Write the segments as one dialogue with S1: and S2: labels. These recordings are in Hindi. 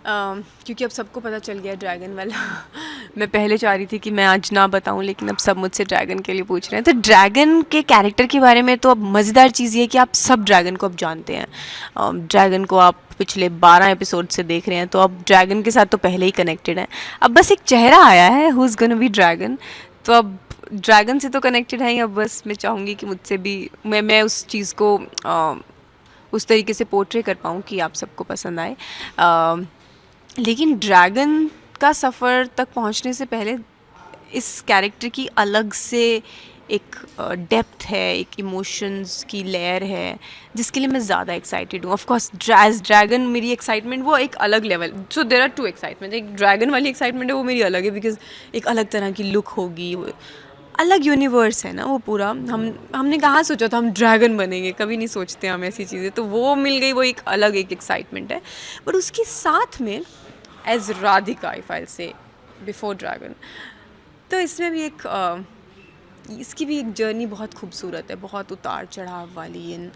S1: क्योंकि अब सबको पता चल गया ड्रैगन वाला। मैं पहले चाह रही थी कि मैं आज ना बताऊं, लेकिन अब सब मुझसे ड्रैगन के लिए पूछ रहे हैं। तो ड्रैगन के कैरेक्टर के बारे में तो अब मज़ेदार चीज़ ये है कि आप सब ड्रैगन को अब जानते हैं। ड्रैगन को आप पिछले 12 एपिसोड से देख रहे हैं, तो अब ड्रैगन के साथ तो पहले ही कनेक्टेड हैं। अब बस एक चेहरा आया है, who is gonna be dragon. तो अब ड्रैगन से तो कनेक्टेड है ही। अब बस मैं चाहूँगी कि मुझसे भी मैं उस चीज़ को उस तरीके से पोर्ट्रे कर पाऊँ कि आप सबको पसंद आए। लेकिन ड्रैगन का सफ़र तक पहुंचने से पहले इस कैरेक्टर की अलग से एक डेप्थ है, एक इमोशंस की लेयर है, जिसके लिए मैं ज़्यादा एक्साइटेड हूँ। ऑफ कोर्स ड्रैगन मेरी एक्साइटमेंट वो एक अलग level. So there are two excitement. एक ड्रैगन वाली एक्साइटमेंट है, वो मेरी अलग है बिकॉज एक अलग तरह की लुक होगी, अलग यूनिवर्स है ना वो पूरा। हमने कहाँ सोचा था हम ड्रैगन बनेंगे, कभी नहीं सोचते हम ऐसी चीज़ें। तो वो मिल गई, वो एक अलग एक एक्साइटमेंट है। बट उसके साथ में एज राधिका, इफ आई से बिफोर ड्रैगन, तो इसमें भी एक इसकी भी एक जर्नी बहुत खूबसूरत है, बहुत उतार चढ़ाव वाली। And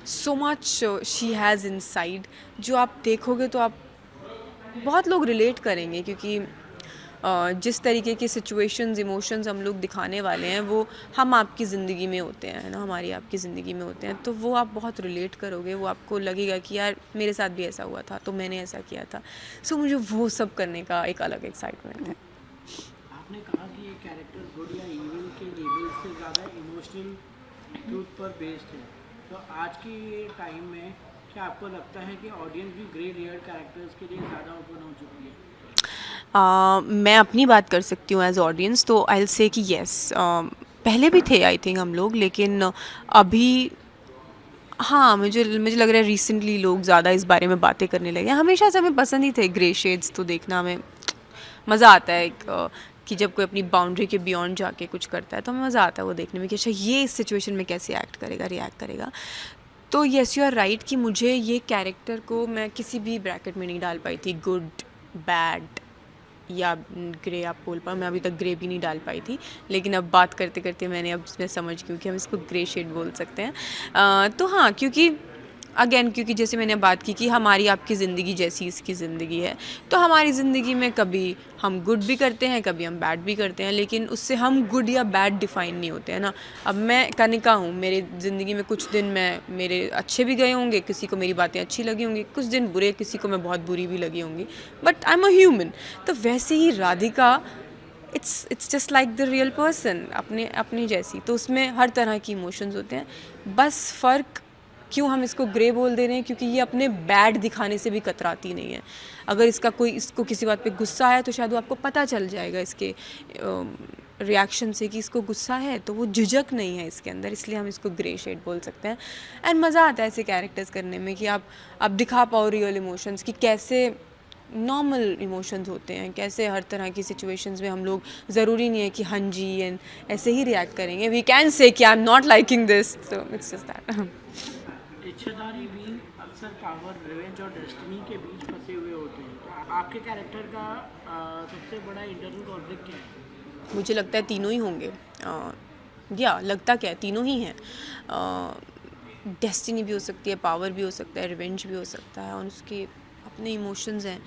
S1: so much she has inside, जो आप देखोगे तो आप बहुत लोग रिलेट करेंगे, क्योंकि जिस तरीके की सिचुएशंस, इमोशंस हम लोग दिखाने वाले हैं वो हम आपकी ज़िंदगी में होते हैं ना, हमारी आपकी ज़िंदगी में होते हैं। तो वो आप बहुत रिलेट करोगे, वो आपको लगेगा कि यार मेरे साथ भी ऐसा हुआ था, तो मैंने ऐसा किया था। सो मुझे वो सब करने का एक अलग एक्साइटमेंट है।
S2: आपने कहा कि ये कैरेक्टर गुड या इविल के लेवल से ज़्यादा इमोशनल ट्रूथ पर बेस्ड है, तो आज के टाइम में क्या आपको लगता है कि ऑडियंस भी ग्रे लेयर कैरेक्टर्स के लिए ज़्यादा ओपन हो चुकी है?
S1: मैं अपनी बात कर सकती हूँ एज ऑडियंस, तो आई विल से कि येस, पहले भी थे आई थिंक हम लोग, लेकिन अभी हाँ, मुझे मुझे लग रहा है रिसेंटली लोग ज़्यादा इस बारे में बातें करने लगे हैं। हमेशा से हमें पसंद ही थे ग्रे शेड्स, तो देखना हमें मज़ा आता है कि जब कोई अपनी बाउंड्री के बियॉन्ड जाके कुछ करता है, तो हमें मज़ा आता है वो देखने में कि अच्छा ये इस सिचुएशन में कैसे एक्ट करेगा, रिएक्ट करेगा। तो येस, यू आर राइट कि मुझे ये कैरेक्टर को मैं किसी भी ब्रैकेट में नहीं डाल पाई थी, गुड, बैड या ग्रे आप बोल पाओ। मैं अभी तक ग्रे भी नहीं डाल पाई थी, लेकिन अब बात करते करते अब मैं समझ गई कि हम इसको ग्रे शेड बोल सकते हैं। तो हाँ, क्योंकि जैसे मैंने बात की कि हमारी आपकी ज़िंदगी जैसी इसकी ज़िंदगी है, तो हमारी ज़िंदगी में कभी हम गुड भी करते हैं, कभी हम बैड भी करते हैं, लेकिन उससे हम गुड या बैड डिफ़ाइन नहीं होते हैं ना। अब मैं कनिका हूँ, मेरी ज़िंदगी में कुछ दिन मेरे अच्छे भी गए होंगे, किसी को मेरी बातें अच्छी लगी होंगी, कुछ दिन बुरे, किसी को मैं बहुत बुरी भी लगी होंगी, but I am a human. तो वैसे ही Radhika, it's just like the real person, अपने जैसी। तो उसमें हर तरह की इमोशंस होते हैं। बस फ़र्क क्यों हम इसको ग्रे बोल दे रहे हैं, क्योंकि ये अपने बैड दिखाने से भी कतराती नहीं है। अगर इसको किसी बात पे गुस्सा है, तो शायद वो आपको पता चल जाएगा इसके रिएक्शन से कि इसको गुस्सा है, तो वो झिझक नहीं है इसके अंदर, इसलिए हम इसको ग्रे शेड बोल सकते हैं। एंड मज़ा आता है ऐसे कैरेक्टर्स करने में कि आप दिखा पाओ रियल इमोशंस, कि कैसे नॉर्मल इमोशंस होते हैं, कैसे हर तरह की सिचुएशंस में हम लोग, ज़रूरी नहीं है कि हाँ जी एंड ऐसे ही रिएक्ट करेंगे। वी कैन से कि I am not liking this, तो इट्स जस्ट दैट।
S2: इच्छाधारी बीइंग अक्सर पावर, रिवेंज और डेस्टिनी के बीच फंसे हुए होते हैं, तो आपके कैरेक्टर का सबसे बड़ा इंटरनल कॉन्फ्लिक्ट क्या है?
S1: मुझे लगता है तीनों ही होंगे। या लगता क्या है, तीनों ही हैं। डेस्टिनी भी हो सकती है, पावर भी हो सकता है, रिवेंज भी हो सकता है, और उसके अपने इमोशंस हैं,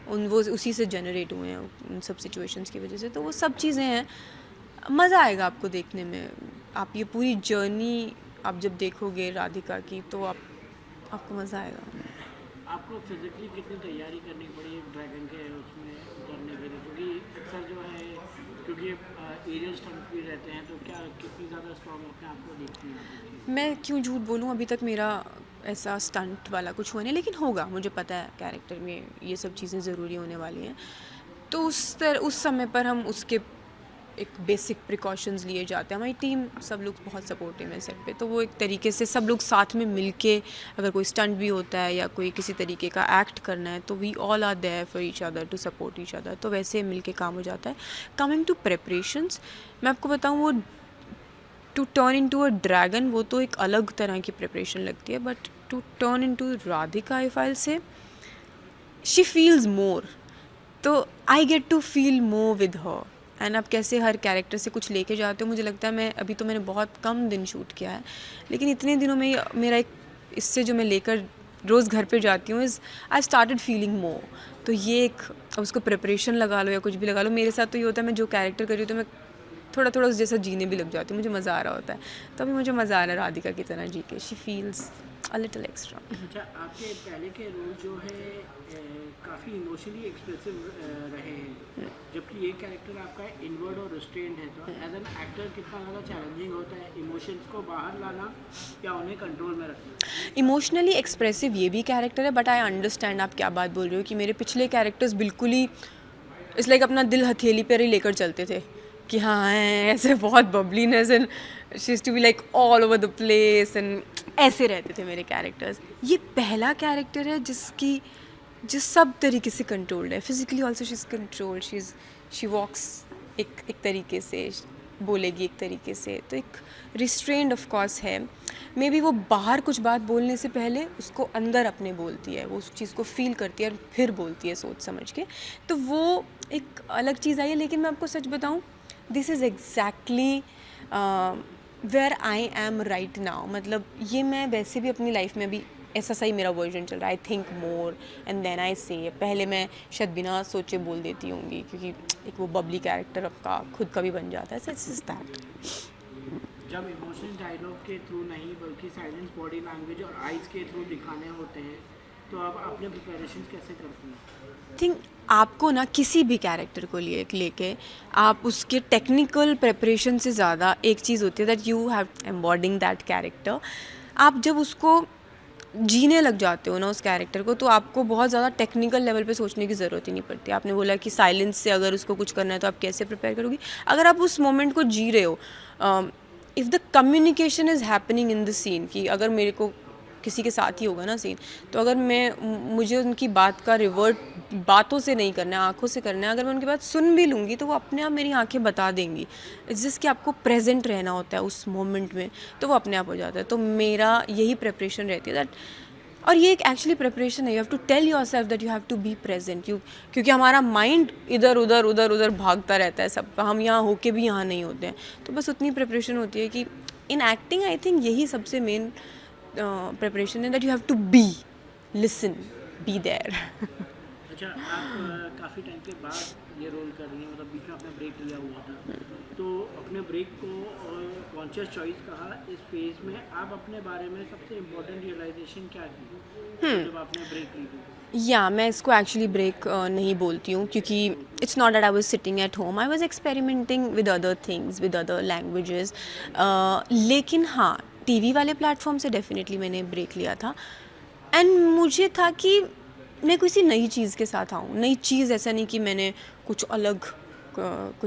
S1: वो उसी से जनरेट हुए हैं उन सब सिचुएशंस की वजह से। तो वो सब चीज़ें हैं। मज़ा आएगा आपको देखने में। आप ये पूरी जर्नी आप जब देखोगे राधिका की, तो आपको मज़ा आएगा।
S2: आपको फिजिकली कितनी तैयारी करनी पड़ी एक ड्रैगन के उसमें उतरने के लिए, क्योंकि अक्सर जो है, क्योंकि एरियल स्टंट भी रहते हैं, तो क्या कितनी ज़्यादा स्ट्रॉन्ग अपने आप को देखती हैं?
S1: मैं क्यों झूठ बोलूँ, अभी तक मेरा ऐसा स्टंट वाला कुछ हुआ नहीं, लेकिन होगा, मुझे पता है कैरेक्टर में ये सब चीज़ें ज़रूरी होने वाली हैं। तो उस समय पर हम उसके एक बेसिक प्रिकॉशंस लिए जाते हैं। हमारी टीम, सब लोग बहुत सपोर्टिव हैं सेट पे, तो वो एक तरीके से सब लोग साथ में मिलके, अगर कोई स्टंट भी होता है या कोई किसी तरीके का एक्ट करना है, तो we all are there for each other to support each other. तो वैसे मिलके काम हो जाता है। कमिंग टू प्रेपरेशंस, मैं आपको बताऊँ, वो to turn into a dragon, वो तो एक अलग तरह की प्रिपरेशन लगती है, but to turn into Radhika, if I say, she feels more, तो I get to feel more with her. And आप कैसे हर कैरेक्टर से कुछ लेके जाते हो, मुझे लगता है, मैंने बहुत कम दिन शूट किया है, लेकिन इतने दिनों में मेरा एक इससे जो मैं लेकर रोज़ घर पे जाती हूँ is I started feeling more. तो ये एक, अब उसको प्रिपरेशन लगा लो या कुछ भी लगा लो, मेरे साथ तो ये होता है मैं जो कैरेक्टर कर रही हूँ तो मैं थोड़ा थोड़ा उस जैसा जीने भी लग जाती हूँ, मुझे मज़ा आ रहा होता है। तो अभी मुझे मज़ा आ रहा है राधिका की तरह जी के, she feels a little extra.
S2: अच्छा, आपके पहले के रोल जो है काफ़ी इमोशनली एक्सप्रेसिव रहे हैं, जबकि ये कैरेक्टर आपका इनवर्ड और रिस्ट्रेंड है, तो एज एन एक्टर कितना ज़्यादा चैलेंजिंग होता है इमोशंस को बाहर लाना या उन्हें कंट्रोल में रखना?
S1: इमोशनली एक्सप्रेसिव ये भी कैरेक्टर है, बट आई अंडरस्टैंड आप क्या बात बोल रहे हो कि मेरे पिछले कैरेक्टर्स बिल्कुल ही इट्स लाइक अपना दिल हथेली पर ही लेकर चलते थे कि हाँ हैं, ऐसे बहुत bubbliness and she is to be like all over the place and ऐसे रहते थे मेरे कैरेक्टर्स। ये पहला कैरेक्टर है जिस सब तरीके से कंट्रोल्ड है, physically also she is controlled, she walks एक तरीके से, बोलेगी एक तरीके से, तो एक रिस्ट्रेंड ऑफ कोर्स है। मे बी वो बाहर कुछ बात बोलने से पहले उसको अंदर अपने बोलती है, वो उस चीज़ को फील करती है और फिर बोलती है सोच समझ के, तो वो एक अलग चीज़ आई है। लेकिन मैं आपको सच बताऊँ, this is exactly where I am right now. मतलब ये मैं वैसे भी अपनी लाइफ में भी ऐसा सही मेरा वर्जन चल रहा है, I think more and then I say. पहले मैं शायद बिना सोचे बोल देती होंगी क्योंकि एक वो बबली कैरेक्टर आपका खुद का भी बन जाता है, सो इट्स दैट।
S2: जब इमोशनल डायलॉग के थ्रू नहीं बल्कि साइलेंस, बॉडी लैंग्वेज और आइज़ के थ्रू दिखाने होते हैं, तो आप अपने प्रिपरेशन कैसे करते हैं?
S1: थिंक आपको ना किसी भी कैरेक्टर को लेके आप उसके टेक्निकल प्रिपरेशन से ज़्यादा एक चीज़ होती है that you have embodying that character. आप जब उसको जीने लग जाते हो ना उस कैरेक्टर को, तो आपको बहुत ज़्यादा टेक्निकल लेवल पे सोचने की ज़रूरत ही नहीं पड़ती। आपने बोला कि साइलेंस से अगर उसको कुछ करना है तो आप कैसे प्रिपेयर करोगी, अगर आप उस मोमेंट को जी रहे हो। If the communication is happening in the scene, कि अगर मेरे को किसी के साथ ही होगा ना सीन, तो अगर मुझे उनकी बात का रिवर्ट बातों से नहीं करना है, आँखों से करना है, अगर मैं उनकी बात सुन भी लूँगी तो वो अपने आप मेरी आँखें बता देंगी। इट्स जस्ट कि आपको प्रेजेंट रहना होता है उस मोमेंट में, तो वो अपने आप हो जाता है। तो मेरा यही प्रिपरेशन रहती है दैट, और ये एक एक्चुअली प्रिपरेशन है, you have to tell yourself that you have to be present. क्योंकि हमारा माइंड इधर उधर भागता रहता है सब, हम यहाँ होके भी यहाँ नहीं होते हैं। तो बस उतनी प्रिपरेशन होती है कि इन एक्टिंग आई थिंक यही सबसे मेन प्रिपरेशन है, that you have to be, listen, be there.
S2: अच्छा, आप काफ़ी टाइम के बाद ये रोल कर रही हैं, मतलब बीच में आपने ब्रेक लिया हुआ था, तो अपने ब्रेक को कॉन्शियस चॉइस कहा। इस फेज में आप अपने बारे में सबसे इम्पोर्टेंट रियलाइजेशन क्या की जब आपने ब्रेक ली थी?
S1: या मैं इसको एक्चुअली ब्रेक नहीं बोलती हूँ, क्योंकि it's not that I was sitting at home, I was experimenting with other things, with other languages. लेकिन हाँ, टीवी वाले प्लेटफॉर्म से डेफिनेटली मैंने ब्रेक लिया था। एंड मुझे था कि मैं किसी नई चीज़ के साथ आऊँ, नई चीज़, ऐसा नहीं कि मैंने कुछ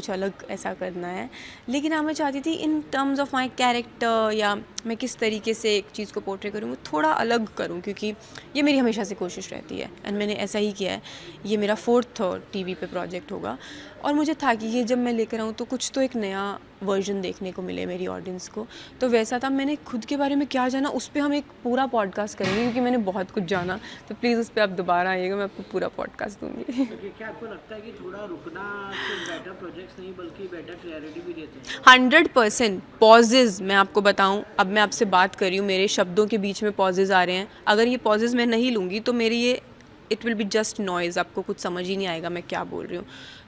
S1: अलग ऐसा करना है, लेकिन हाँ मैं चाहती थी in terms of my character, या मैं किस तरीके से एक चीज़ को पोर्ट्रे करूँ, वो थोड़ा अलग करूँ, क्योंकि ये मेरी हमेशा से कोशिश रहती है एंड मैंने ऐसा ही किया है। ये मेरा 4th टीवी पे प्रोजेक्ट होगा, और मुझे था कि ये जब मैं लेकर आऊँ तो कुछ तो एक नया वर्जन देखने को मिले मेरी ऑडियंस को। तो वैसा था, मैंने खुद के बारे में क्या जाना उस पर हम एक पूरा पॉडकास्ट करेंगे, क्योंकि मैंने बहुत कुछ जाना। तो प्लीज़ उस पर आप दोबारा आइएगा, मैं आपको पूरा पॉडकास्ट दूँगी।
S2: क्या आपको लगता है कि थोड़ा रुकना सिर्फ बेटर प्रोजेक्ट्स नहीं बल्कि बेटर क्लैरिटी भी देते हैं?
S1: 100% पॉजेज़, मैं आपको बताऊं, अब मैं आपसे बात कर रही हूँ, मेरे शब्दों के बीच में पॉजेज़ आ रहे हैं, अगर ये पॉजेज़ मैं नहीं लूँगी तो मेरी ये it will be just noise, आपको कुछ समझ ही नहीं आएगा मैं क्या बोल रही हूँ।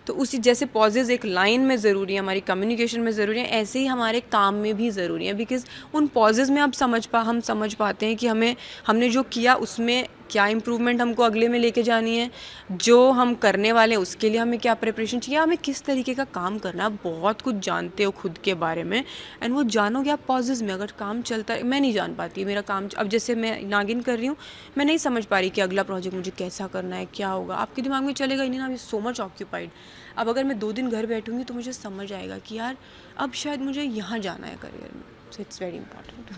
S1: तो उसी जैसे पॉजेज़ एक लाइन में ज़रूरी है, हमारी कम्युनिकेशन में ज़रूरी है, ऐसे ही हमारे काम में भी ज़रूरी है, बिकॉज़ उन पॉजेज़ में हम समझ पाते हैं कि हमने जो किया उसमें क्या इम्प्रूवमेंट हमको अगले में लेके जानी है, जो हम करने वाले हैं उसके लिए हमें क्या प्रिपरेशन चाहिए, हमें किस तरीके का काम करना है। आप बहुत कुछ जानते हो खुद के बारे में, एंड वो जानोगे आप पॉजेज़ में। अगर काम चलता है, मैं नहीं जान पाती मेरा काम, अब जैसे मैं नागिन कर रही हूँ, मैं नहीं समझ पा रही कि अगला प्रोजेक्ट मुझे कैसा करना है, क्या होगा, आपके दिमाग में चलेगा ही नहीं ना, सो मच ऑक्यूपाइड। अब अगर मैं 2 दिन घर बैठूँगी तो मुझे समझ आएगा कि यार अब शायद मुझे यहाँ जाना है करियर में, सो इट्स वेरी इंपॉर्टेंट।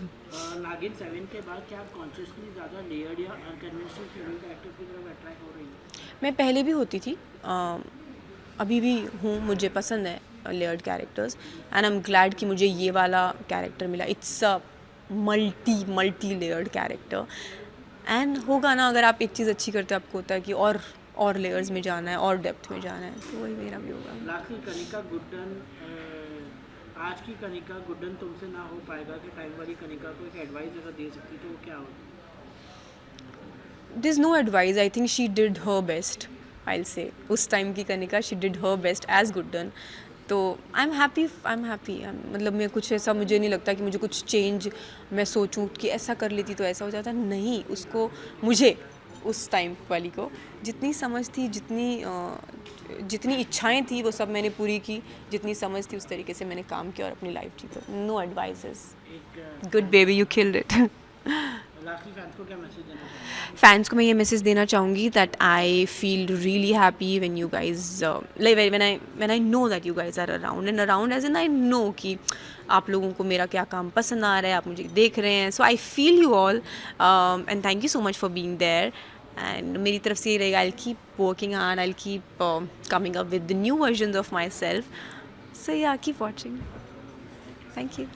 S2: नागिन 7 के बाद क्या आप कॉन्शियसली ज़्यादा लेयर्ड या अनकन्वेंशनल फीमेल कैरेक्टर की तरफ अट्रैक्ट हो रही हैं?
S1: मैं पहले भी होती थी, अभी भी हूँ, मुझे पसंद है layered characters, and I am glad कि मुझे ये वाला कैरेक्टर मिला। It's a multi layered character, and होगा ना, अगर आप एक चीज़ अच्छी करते हो आपको होता है कि और लेयर्स में जाना है और डेप्थ में जाना है, तो वही मेरा भी होगा।
S2: लास्ट में कनिका गुड्डन, आज की कनिका गुड्डन तुमसे ना हो पाएगा कि टाइम वाली कनिका को एक एडवाइस अगर दे सकती तो वो क्या होगी?
S1: there's no advice. I think she did her best. I'll say उस टाइम की Kanika she did her best as good done. तो I'm happy. मतलब मैं कुछ ऐसा मुझे नहीं लगता कि मुझे कुछ चेंज मैं सोचूं कि ऐसा कर लेती तो ऐसा हो जाता. नहीं, उसको मुझे उस टाइम वाली को जितनी समझ थी, जितनी इच्छाएं थी वो सब मैंने पूरी की. जितनी समझ थी उस तरीके से मैंने काम किया और अपनी लाइफ जी. तो नो एडवाइसेस.
S2: एक
S1: good baby, you killed it.
S2: Lastly fans को क्या मैसेज देना चाहेंगे?
S1: फैंस को मैं ये मैसेज देना चाहूँगी that I feel really happy when you guys like when I know that you guys are around and around as in I know कि आप लोगों को मेरा क्या काम पसंद आ रहा है, आप मुझे देख रहे हैं. So I feel you all and thank you so much for being there. And मेरी तरफ से ये रहेगा, I keep working hard, I keep coming up with the new version of myself. So yeah keep watching. Thank you.